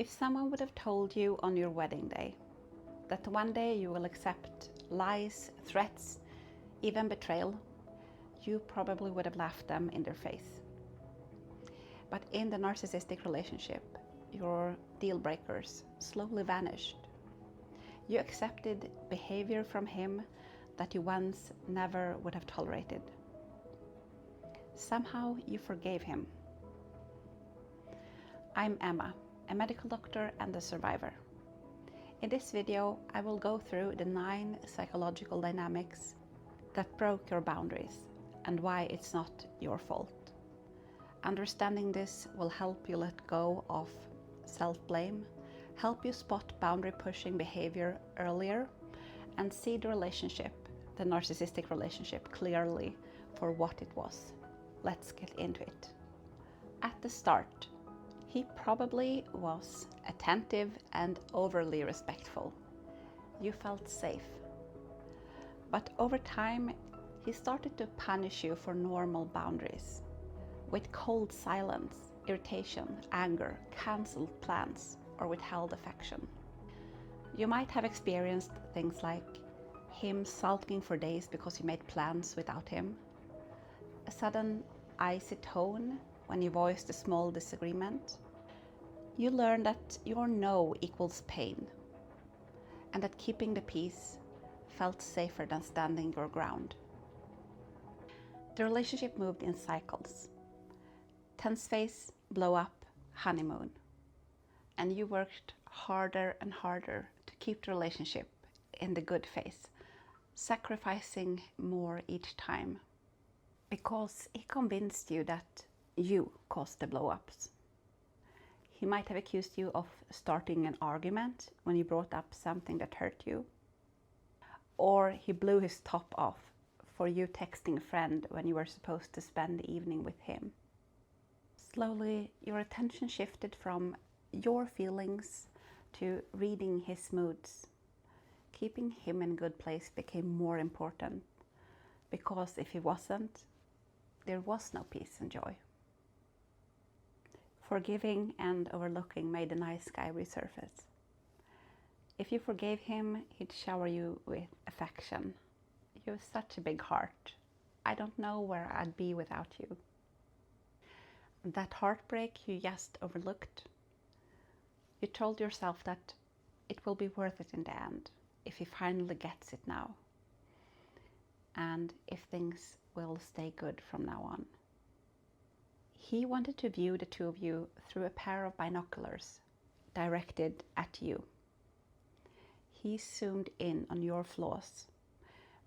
If someone would have told you on your wedding day that one day you will accept lies, threats, even betrayal, you probably would have laughed them in their face. But in the narcissistic relationship, your deal breakers slowly vanished. You accepted behavior from him that you once never would have tolerated. Somehow you forgave him. I'm Emma, a medical doctor and a survivor. In this video, I will go through the 9 psychological dynamics that broke your boundaries and why it's not your fault. Understanding this will help you let go of self-blame, help you spot boundary-pushing behavior earlier, and see the relationship, the narcissistic relationship, clearly for what it was. Let's get into it. At the start, he probably was attentive and overly respectful. You felt safe. But over time, he started to punish you for normal boundaries, with cold silence, irritation, anger, cancelled plans, or withheld affection. You might have experienced things like him sulking for days because you made plans without him, a sudden icy tone when you voiced a small disagreement. You learn that your no equals pain, and that keeping the peace felt safer than standing your ground. The relationship moved in cycles. Tense phase, blow up, honeymoon. And you worked harder and harder to keep the relationship in the good phase, sacrificing more each time, because he convinced you that you caused the blow-ups. He might have accused you of starting an argument when you brought up something that hurt you, or he blew his top off for you texting a friend when you were supposed to spend the evening with him. Slowly, your attention shifted from your feelings to reading his moods. Keeping him in a good place became more important, because if he wasn't, there was no peace and joy. Forgiving and overlooking made the nice guy resurface. If you forgave him, he'd shower you with affection. You have such a big heart. I don't know where I'd be without you. That heartbreak you just overlooked, you told yourself that it will be worth it in the end if he finally gets it now, and if things will stay good from now on. He wanted to view the two of you through a pair of binoculars directed at you. He zoomed in on your flaws,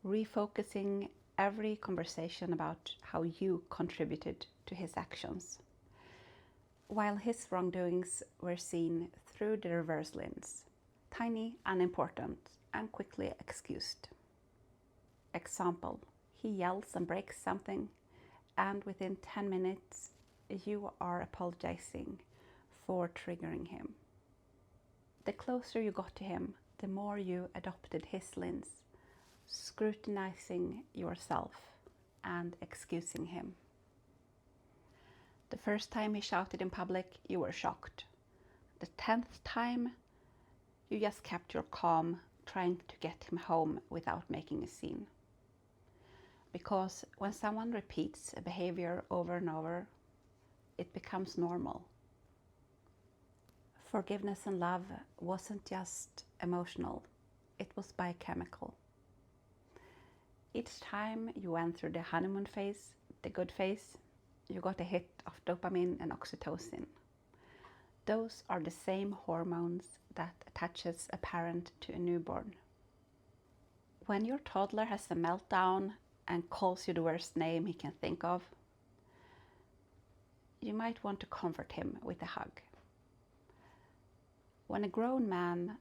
refocusing every conversation about how you contributed to his actions, while his wrongdoings were seen through the reverse lens, tiny, unimportant, and quickly excused. Example, he yells and breaks something, and within 10 minutes, you are apologizing for triggering him. The closer you got to him, the more you adopted his lens, scrutinizing yourself and excusing him. The first time he shouted in public, you were shocked. The 10th time, you just kept your calm, trying to get him home without making a scene. Because when someone repeats a behavior over and over, it becomes normal. Forgiveness and love wasn't just emotional, it was biochemical. Each time you went through the honeymoon phase, the good phase, you got a hit of dopamine and oxytocin. Those are the same hormones that attaches a parent to a newborn. When your toddler has a meltdown and calls you the worst name he can think of, you might want to comfort him with a hug. When a grown man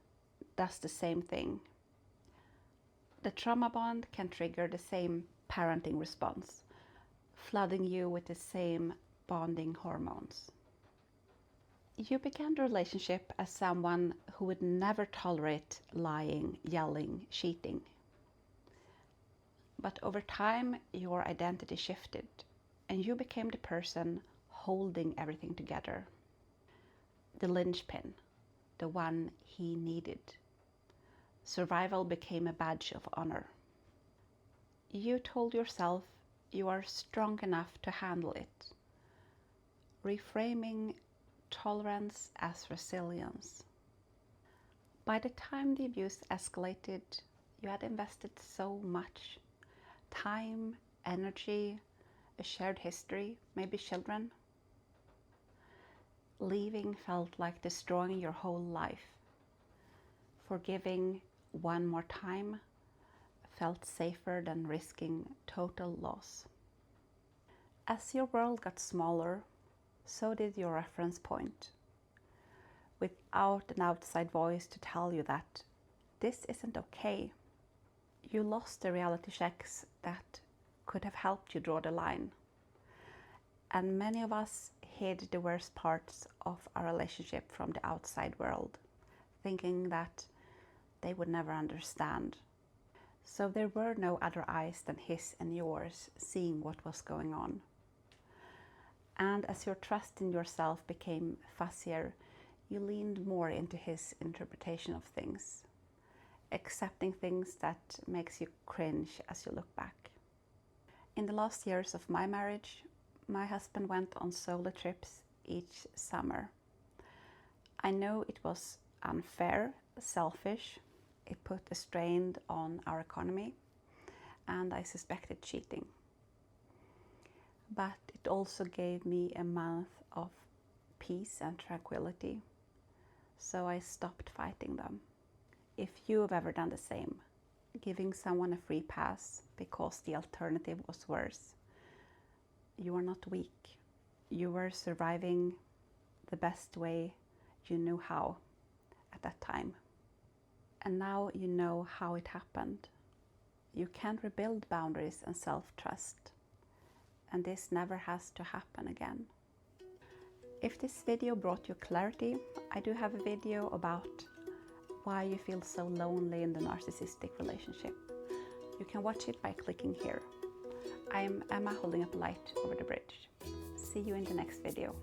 does the same thing, the trauma bond can trigger the same parenting response, flooding you with the same bonding hormones. You began the relationship as someone who would never tolerate lying, yelling, cheating. But over time, your identity shifted, and you became the person holding everything together. The linchpin, the one he needed. Survival became a badge of honor. You told yourself you are strong enough to handle it, reframing tolerance as resilience. By the time the abuse escalated, you had invested so much time, energy, a shared history, maybe children. Leaving felt like destroying your whole life. Forgiving one more time felt safer than risking total loss. As your world got smaller, so did your reference point. Without an outside voice to tell you that this isn't okay, you lost the reality checks that could have helped you draw the line. And many of us hid the worst parts of our relationship from the outside world, thinking that they would never understand. So there were no other eyes than his and yours seeing what was going on. And as your trust in yourself became fuzzier, you leaned more into his interpretation of things, accepting things that makes you cringe as you look back. In the last years of my marriage, my husband went on solo trips each summer. I know it was unfair, selfish, it put a strain on our economy, and I suspected cheating. But it also gave me a month of peace and tranquility, so I stopped fighting them. If you have ever done the same, giving someone a free pass because the alternative was worse, you are not weak. You were surviving the best way you knew how at that time. And now you know how it happened. You can rebuild boundaries and self-trust, and this never has to happen again. If this video brought you clarity, I do have a video about why you feel so lonely in the narcissistic relationship. You can watch it by clicking here. I'm Emma holding up a light over the bridge. See you in the next video.